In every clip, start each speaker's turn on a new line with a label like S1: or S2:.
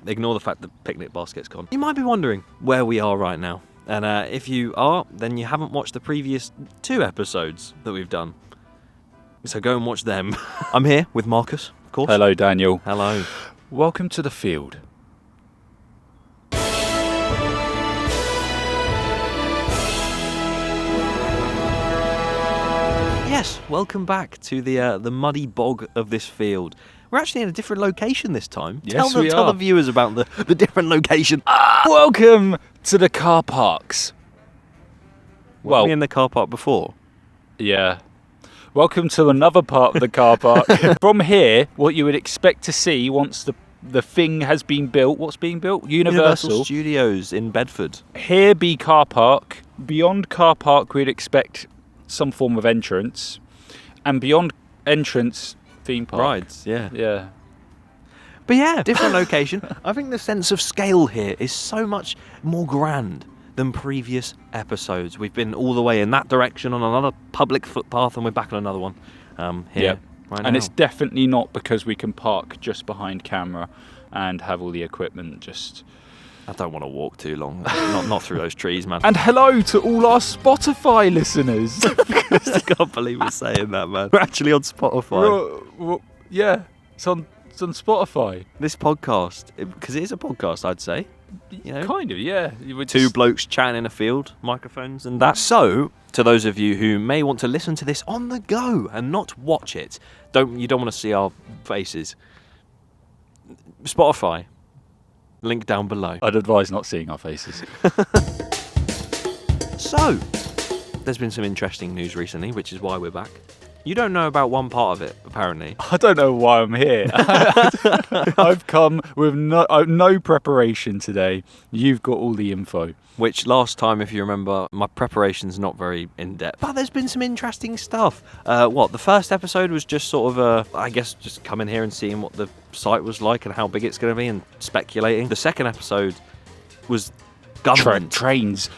S1: ignore the fact that picnic basket's gone. You might be wondering where we are right now. And if you are, then you haven't watched the previous 2 episodes that we've done. So go and watch them. I'm here with Marcus, of course.
S2: Hello, Daniel.
S1: Hello.
S2: Welcome to the field.
S1: Yes, welcome back to the muddy bog of this field. We're actually in a different location this time.
S2: Yes,
S1: Tell the viewers about the different location.
S2: Welcome to the car parks.
S1: Were we in the car park before?
S2: Yeah. Welcome to another part of the car park. From here, what you would expect to see once the thing has been built. What's being built? Universal
S1: Studios in Bedford.
S2: Here be car park. Beyond car park, we'd expect some form of entrance. And beyond entrance, theme park.
S1: Rides, yeah.
S2: Yeah.
S1: But yeah, different location. I think the sense of scale here is so much more grand than previous episodes. We've been all the way in that direction on another public footpath, and we're back on another one here right now.
S2: And it's definitely not because we can park just behind camera and have all the equipment just...
S1: I don't want to walk too long. not through those trees, man.
S2: And hello to all our Spotify listeners.
S1: I can't believe we're saying that, man. We're actually on Spotify.
S2: Yeah, it's on Spotify.
S1: This podcast, because it is a podcast, I'd say. You know,
S2: kind of, yeah.
S1: Two blokes chatting in a field, microphones and that. So, to those of you who may want to listen to this on the go and not watch it, you don't want to see our faces. Spotify, link down below.
S2: I'd advise not seeing our faces.
S1: So, there's been some interesting news recently, which is why we're back. You don't know about one part of it, apparently.
S2: I don't know why I'm here. I've come with no preparation today. You've got all the info.
S1: Which last time, if you remember, my preparation's not very in-depth. But there's been some interesting stuff. The first episode was just sort of, I guess, just coming here and seeing what the site was like and how big it's going to be and speculating. The second episode was... government.
S2: Trains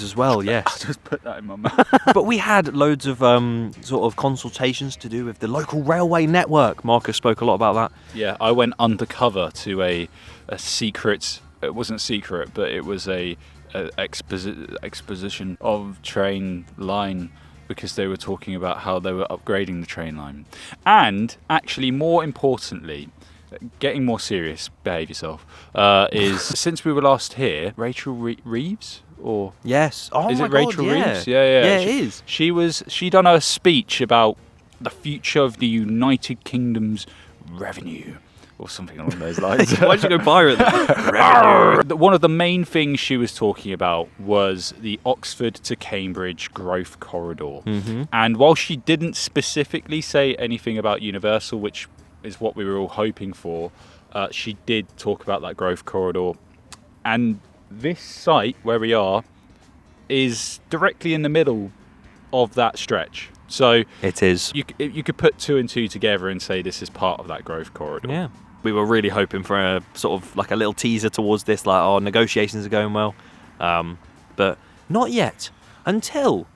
S1: as well, yes.
S2: I'll just put that in my mouth.
S1: But we had loads of sort of consultations to do with the local railway network. Marcus spoke a lot about that.
S2: Yeah, I went undercover to a secret, it wasn't secret, but it was a exposition of train line because they were talking about how they were upgrading the train line. And actually, more importantly, getting more serious, behave yourself, is since we were last here, Rachel Reeves? Or
S1: yes. Oh,
S2: is
S1: my
S2: it
S1: God,
S2: Rachel
S1: yeah.
S2: Reeves? Yeah,
S1: it is.
S2: She done a speech about the future of the United Kingdom's revenue. Or something along those lines.
S1: Why'd you go pirate then?
S2: One of the main things she was talking about was the Oxford to Cambridge growth corridor.
S1: Mm-hmm.
S2: And while she didn't specifically say anything about Universal, which is what we were all hoping for, she did talk about that growth corridor. And this site, where we are, is directly in the middle of that stretch. So
S1: it is.
S2: You could put 2 and 2 together and say this is part of that growth corridor.
S1: Yeah. We were really hoping for a sort of like a little teaser towards this, like our negotiations are going well. But not yet. Until...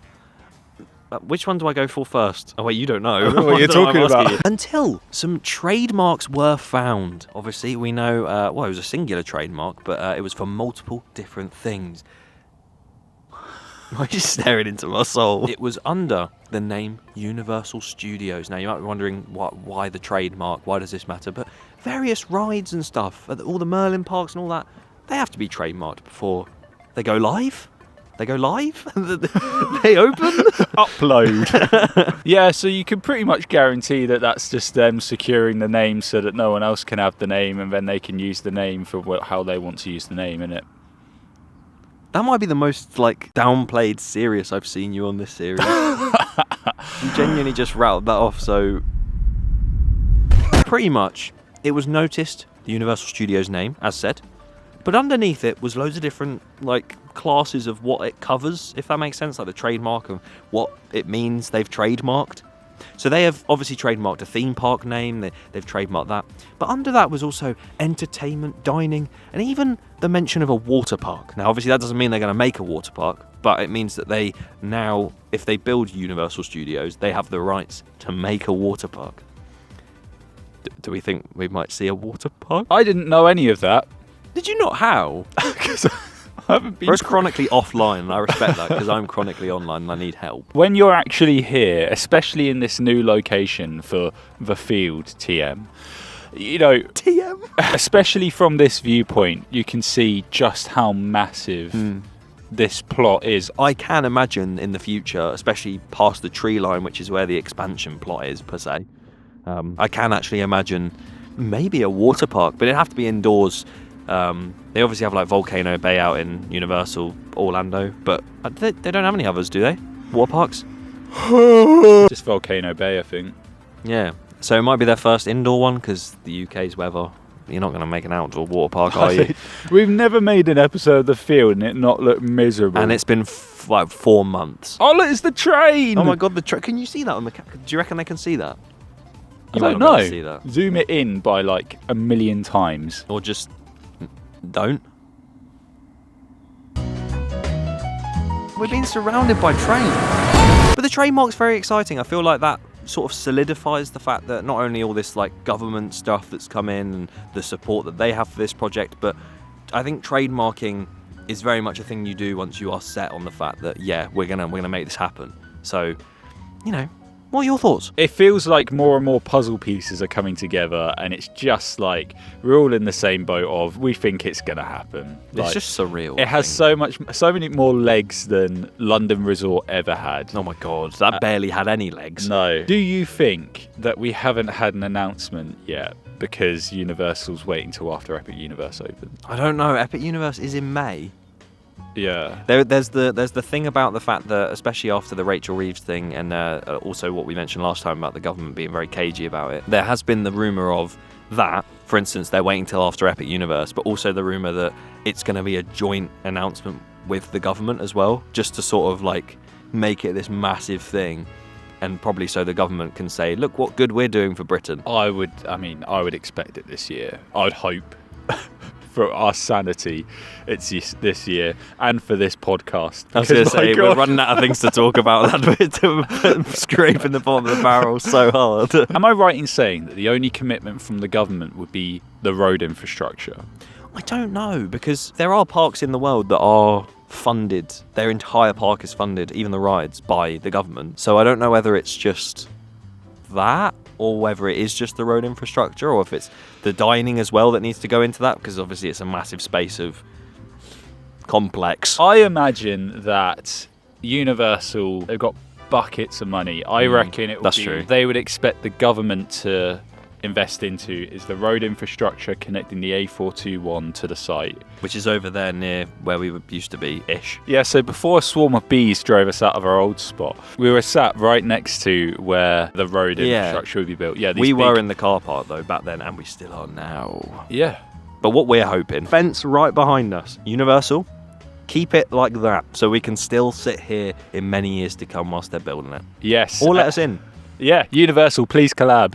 S1: which one do I go for first? Oh, wait, you don't know.
S2: I don't know what you're talking about.
S1: Until some trademarks were found. Obviously, we know, it was a singular trademark, but it was for multiple different things. Why are you staring into my soul? It was under the name Universal Studios. Now, you might be wondering why the trademark, why does this matter? But various rides and stuff, all the Merlin parks and all that, they have to be trademarked before they go live. They go live? They open?
S2: Upload. Yeah, so you can pretty much guarantee that that's just them securing the name so that no one else can have the name, and then they can use the name for how they want to use the name, innit?
S1: That might be the most, downplayed serious I've seen you on this series. You genuinely just rattled that off, so... Pretty much, it was noticed, the Universal Studios name, as said, but underneath it was loads of different, classes of what it covers, if that makes sense, like the trademark of what it means they've trademarked. So they have obviously trademarked a theme park name, they've trademarked that. But under that was also entertainment, dining, and even the mention of a water park. Now, obviously that doesn't mean they're going to make a water park, but it means that they now, if they build Universal Studios, they have the rights to make a water park. Do we think we might see a water park?
S2: I didn't know any of that.
S1: Did you not? How?
S2: Because I haven't been.
S1: Whereas chronically offline, and I respect that because I'm chronically online and I need help.
S2: When you're actually here, especially in this new location for the field, TM, you know,
S1: TM?
S2: especially from this viewpoint, you can see just how massive this plot is.
S1: I can imagine in the future, especially past the tree line, which is where the expansion plot is, per se, I can actually imagine maybe a water park, but it'd have to be indoors. They obviously have like Volcano Bay out in Universal Orlando, but they don't have any others, do they? Water parks?
S2: Just Volcano Bay, I think.
S1: Yeah. So it might be their first indoor one because the UK's weather. You're not going to make an outdoor water park, are you?
S2: We've never made an episode of the field and it not look miserable.
S1: And it's been like 4 months.
S2: Oh, look, it's the train!
S1: Oh my god, the train! Can you see that on the? Do you reckon they can see that?
S2: I
S1: You might
S2: don't
S1: not be able to
S2: know.
S1: see that.
S2: Zoom it in by like 1,000,000 times.
S1: Or just don't. We're being surrounded by train. But the trademark's very exciting. I feel like that sort of solidifies the fact that not only all this like government stuff that's come in and the support that they have for this project, but I think trademarking is very much a thing you do once you are set on the fact that we're gonna make this happen. So, you know, what are your thoughts?
S2: It feels like more and more puzzle pieces are coming together, and it's just like we're all in the same boat of we think it's gonna happen.
S1: It's
S2: Like,
S1: just surreal.
S2: it has so many more legs than London Resort ever had.
S1: Oh my god, that barely had any legs.
S2: No. Do you think that we haven't had an announcement yet because Universal's waiting till after Epic Universe opens?
S1: I don't know. Epic Universe is in May.
S2: Yeah.
S1: There's the thing about the fact that, especially after the Rachel Reeves thing, and also what we mentioned last time about the government being very cagey about it, there has been the rumour of that, for instance, they're waiting till after Epic Universe, but also the rumour that it's going to be a joint announcement with the government as well, just to sort of like make it this massive thing, and probably so the government can say, look what good we're doing for Britain.
S2: I would expect it this year. I'd hope. For our sanity, it's this year, and for this podcast.
S1: I was going to
S2: Because, my
S1: say, we're
S2: God.
S1: running out of things to talk about. That scraping the bottom of the barrel so hard.
S2: Am I right in saying that the only commitment from the government would be the road infrastructure?
S1: I don't know, because there are parks in the world that are funded. Their entire park is funded, even the rides, by the government. So I don't know whether it's just that, or whether it is just the road infrastructure, or if it's the dining as well that needs to go into that, because obviously it's a massive space of complex.
S2: I imagine that Universal, they've got buckets of money. I reckon it would
S1: that's
S2: be,
S1: true.
S2: They would expect the government to invest into is the road infrastructure connecting the A421 to the site.
S1: Which is over there near where we used to be-ish.
S2: Yeah, so before a swarm of bees drove us out of our old spot, we were sat right next to where the road infrastructure would be built. Yeah,
S1: We were in the car park though back then, and we still are now.
S2: Yeah.
S1: But what we're hoping, fence right behind us, Universal, keep it like that so we can still sit here in many years to come whilst they're building it.
S2: Yes.
S1: Or let us in.
S2: Yeah, Universal, please collab.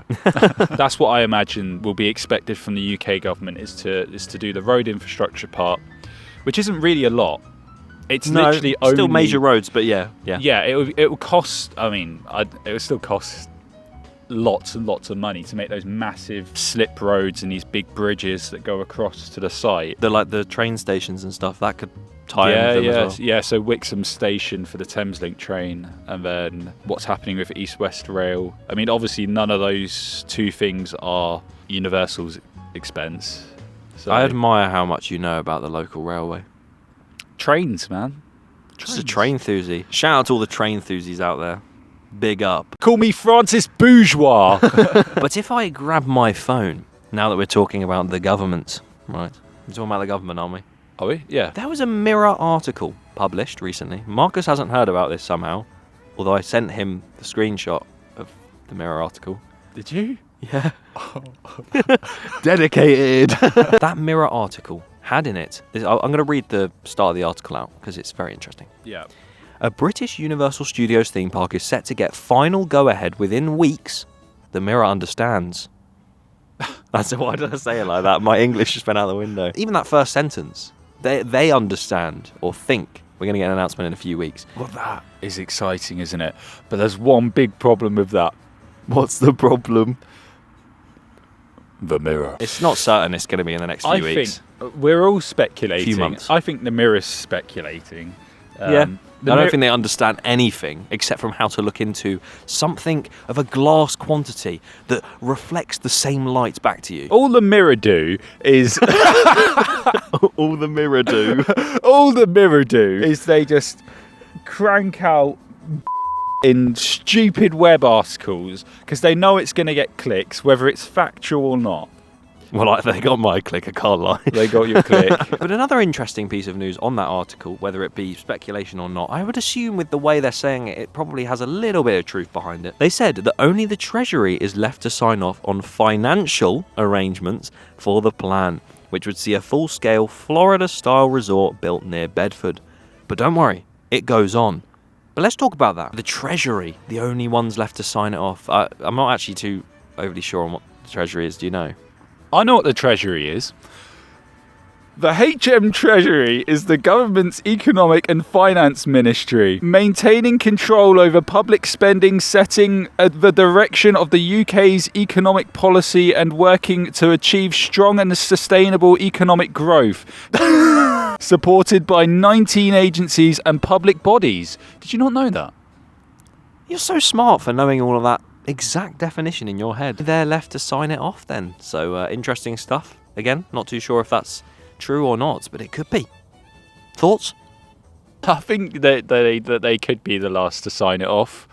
S2: That's what I imagine will be expected from the UK government is to do the road infrastructure part, which isn't really a lot. It's literally only
S1: still major roads, but yeah.
S2: Yeah, it will cost. I mean, it will still cost lots and lots of money to make those massive slip roads and these big bridges that go across to the site.
S1: The train stations and stuff that could tie in with them as well.
S2: Yeah. So Wixham Station for the Thameslink train, and then what's happening with East West Rail. I mean, obviously none of those two things are Universal's expense. So
S1: I admire how much you know about the local railway.
S2: trains, man.
S1: Just a train enthusiast. Shout out to all the train enthusiasts out there. Big up.
S2: Call me Francis Bourgeois.
S1: But if I grab my phone, now that we're talking about the government, right? We're talking about the government, aren't we?
S2: Are we? Yeah.
S1: There was a Mirror article published recently. Marcus hasn't heard about this somehow, although I sent him the screenshot of the Mirror article.
S2: Did you?
S1: Yeah. Dedicated. That Mirror article had in it, I'm going to read the start of the article out because it's very interesting.
S2: Yeah.
S1: A British Universal Studios theme park is set to get final go-ahead within weeks. The Mirror understands. That's why did I say it like that? My English just went out the window. Even that first sentence, they understand or think we're going to get an announcement in a few weeks.
S2: Well, that is exciting, isn't it? But there's one big problem with that.
S1: What's the problem?
S2: The Mirror.
S1: It's not certain it's going to be in the next few weeks.
S2: think we're all speculating.
S1: Few months.
S2: I think the Mirror's speculating.
S1: I don't think they understand anything except from how to look into something of a glass quantity that reflects the same light back to you.
S2: All the Mirror do is
S1: All the mirror do.
S2: all the Mirror do is they just crank out in stupid web articles because they know it's going to get clicks, whether it's factual or not.
S1: Well, like, they got my click, I can't lie.
S2: They got your click.
S1: But another interesting piece of news on that article, whether it be speculation or not, I would assume with the way they're saying it, it probably has a little bit of truth behind it. They said that only the Treasury is left to sign off on financial arrangements for the plan, which would see a full-scale Florida-style resort built near Bedford. But don't worry, it goes on. But let's talk about that. The Treasury, the only ones left to sign it off. I'm not actually too overly sure on what the Treasury is. Do you know?
S2: I know what the Treasury is. The HM Treasury is the government's economic and finance ministry, maintaining control over public spending, setting the direction of the UK's economic policy and working to achieve strong and sustainable economic growth. Supported by 19 agencies and public bodies. Did you not know that?
S1: You're so smart for knowing all of that exact definition in your head. They're left to sign it off then. So interesting stuff. Again, not too sure if that's true or not, but it could be. Thoughts?
S2: I think that they could be the last to sign it off.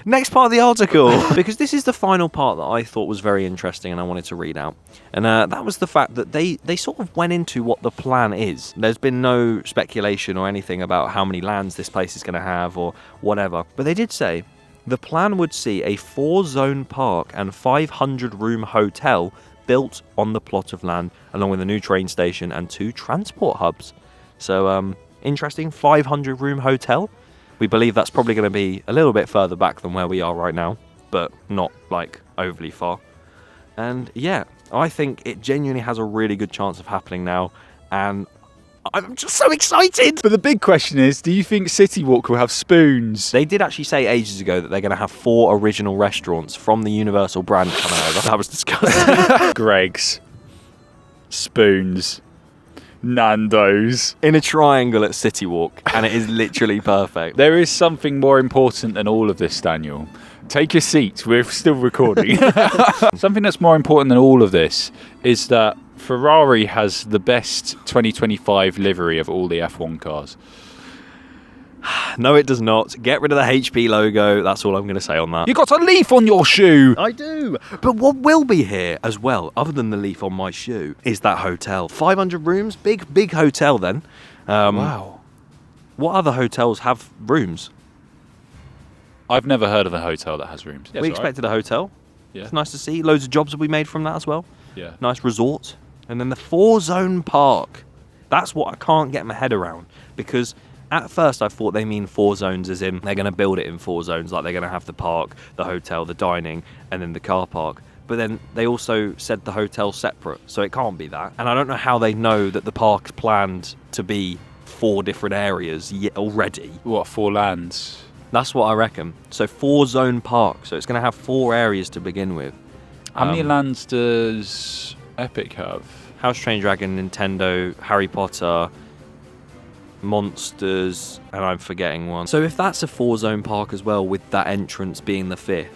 S1: Next part of the article, because this is the final part that I thought was very interesting and I wanted to read out. And that was the fact that they sort of went into what the plan is. There's been no speculation or anything about how many lands this place is going to have or whatever. But they did say the plan would see a 4-zone park and 500-room hotel built on the plot of land, along with a new train station and 2 transport hubs. So, interesting, 500-room hotel. We believe that's probably going to be a little bit further back than where we are right now, but not, like, overly far. And, yeah, I think it genuinely has a really good chance of happening now, and I'm just so excited!
S2: But the big question is, do you think City Walk will have spoons?
S1: They did actually say ages ago that they're going to have 4 original restaurants from the Universal brand coming over. That was disgusting.
S2: Greg's. Spoons. Nando's.
S1: In a triangle at City Walk, and it is literally perfect.
S2: There is something more important than all of this, Daniel. Take your seat, we're still recording. Something that's more important than all of this is that Ferrari has the best 2025 livery of all the F1 cars.
S1: No, it does not. Get rid of the HP logo. That's all I'm going to say on that.
S2: You got a leaf on your shoe!
S1: I do. But what will be here as well, other than the leaf on my shoe, is that hotel. 500 rooms? Big hotel then.
S2: Wow.
S1: What other hotels have rooms?
S2: I've never heard of a hotel that has rooms.
S1: We expected a hotel.
S2: Yeah.
S1: It's nice to see. Loads of jobs will be made from that as well.
S2: Yeah.
S1: Nice resort. And then the 4-zone park. That's what I can't get my head around. Because at first I thought they mean 4 zones as in they're going to build it in 4 zones. Like they're going to have the park, the hotel, the dining, and then the car park. But then they also said the hotel's separate. So it can't be that. And I don't know how they know that the park's planned to be 4 different areas yet already.
S2: What, 4 lands?
S1: That's what I reckon. So 4-zone park. So it's going to have 4 areas to begin with.
S2: How many lands does Epic have?
S1: House Train Dragon, Nintendo, Harry Potter, Monsters, and I'm forgetting one. So if that's a 4-zone park as well, with that entrance being the 5th,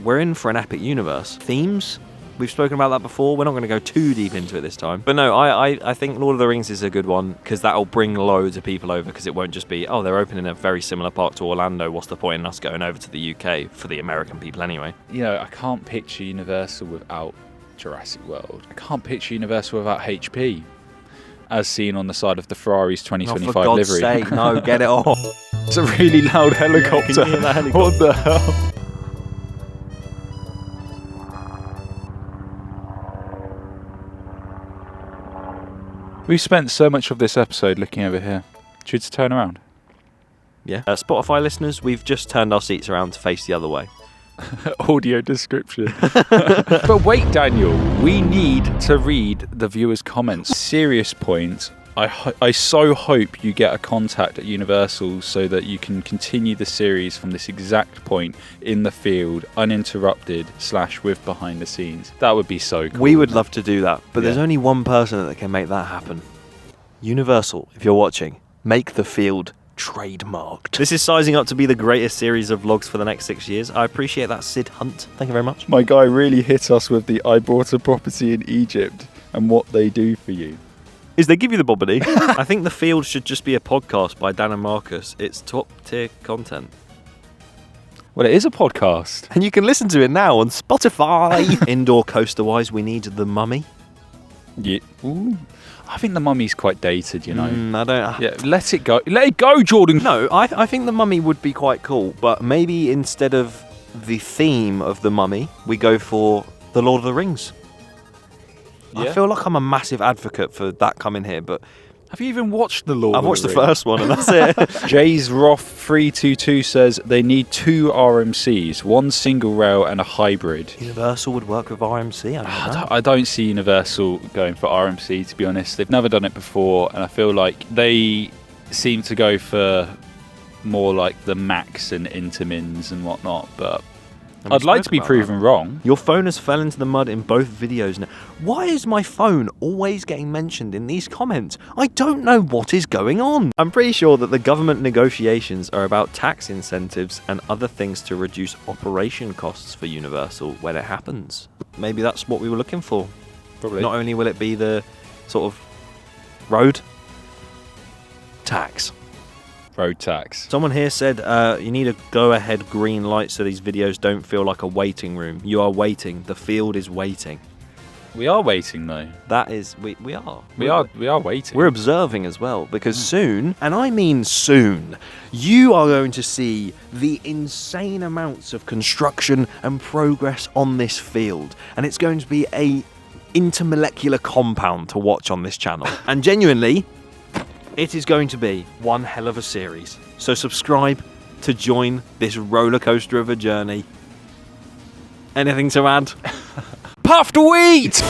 S1: we're in for an epic universe. Themes? We've spoken about that before. We're not going to go too deep into it this time. But no, I think Lord of the Rings is a good one because that'll bring loads of people over because it won't just be, oh, they're opening a very similar park to Orlando. What's the point in us going over to the UK for the American people anyway?
S2: You know, I can't picture Universal without Jurassic World. I can't picture Universal without HP, as seen on the side of the Ferrari's 2025
S1: for God's
S2: livery.
S1: sake, no, get it off.
S2: It's a really loud helicopter.
S1: Can you hear that helicopter?
S2: What the hell? We've spent so much of this episode looking over here. Should we turn around?
S1: Yeah. Spotify listeners, we've just turned our seats around to face the other way.
S2: Audio description. But wait, Daniel, we need to read the viewers' comments. Serious point. I so hope you get a contact at Universal so that you can continue the series from this exact point in the field, uninterrupted / with behind the scenes. That would be so cool.
S1: We would love to do that, but there's
S2: Yeah.
S1: only one person that can make that happen. Universal, if you're watching, make the field trademarked. This is sizing up to be the greatest series of vlogs for the next 6 years. I appreciate that, Sid Hunt. Thank you very much.
S2: My guy really hit us with the I bought a property in Egypt and what they do for you.
S1: Is they give you the bobbity. I think the field should just be a podcast by Dan and Marcus. It's top tier content.
S2: Well, it is a podcast.
S1: And you can listen to it now on Spotify. Indoor coaster wise, we need the Mummy.
S2: Yeah. Ooh. I think the Mummy's quite dated, you know.
S1: I don't.
S2: Yeah, let it go. Let it go, Jordan.
S1: No, I think the Mummy would be quite cool, but maybe instead of the theme of the Mummy, we go for the Lord of the Rings. I
S2: Yeah.
S1: feel like I'm a massive advocate for that coming here, but
S2: Have you even watched The Lord
S1: I've
S2: of
S1: watched the
S2: Rings?
S1: first one and that's it.
S2: Jay's Roth 322 says they need 2 RMCs, 1 single rail and a hybrid.
S1: Universal would work with RMC.
S2: I don't see Universal going for RMC, to be honest. They've never done it before, and I feel like they seem to go for more like the Max and Intermins and whatnot, but
S1: And we
S2: I'd like
S1: spoke
S2: to be
S1: about
S2: proven wrong.
S1: Your phone has fell into the mud in both videos now. Why is my phone always getting mentioned in these comments? I don't know what is going on. I'm pretty sure that the government negotiations are about tax incentives and other things to reduce operation costs for Universal when it happens. Maybe that's what we were looking for.
S2: Probably.
S1: Not only will it be the sort of road tax.
S2: Road tax.
S1: Someone here said you need a go-ahead green light so these videos don't feel like a waiting room. You are waiting. The field is waiting.
S2: We are waiting though.
S1: That is, we are.
S2: We are waiting.
S1: We're observing as well because soon, and I mean soon, you are going to see the insane amounts of construction and progress on this field. And it's going to be a intermolecular compound to watch on this channel. And genuinely, it is going to be one hell of a series. So subscribe to join this roller coaster of a journey. Anything to add?
S2: Puffed wheat!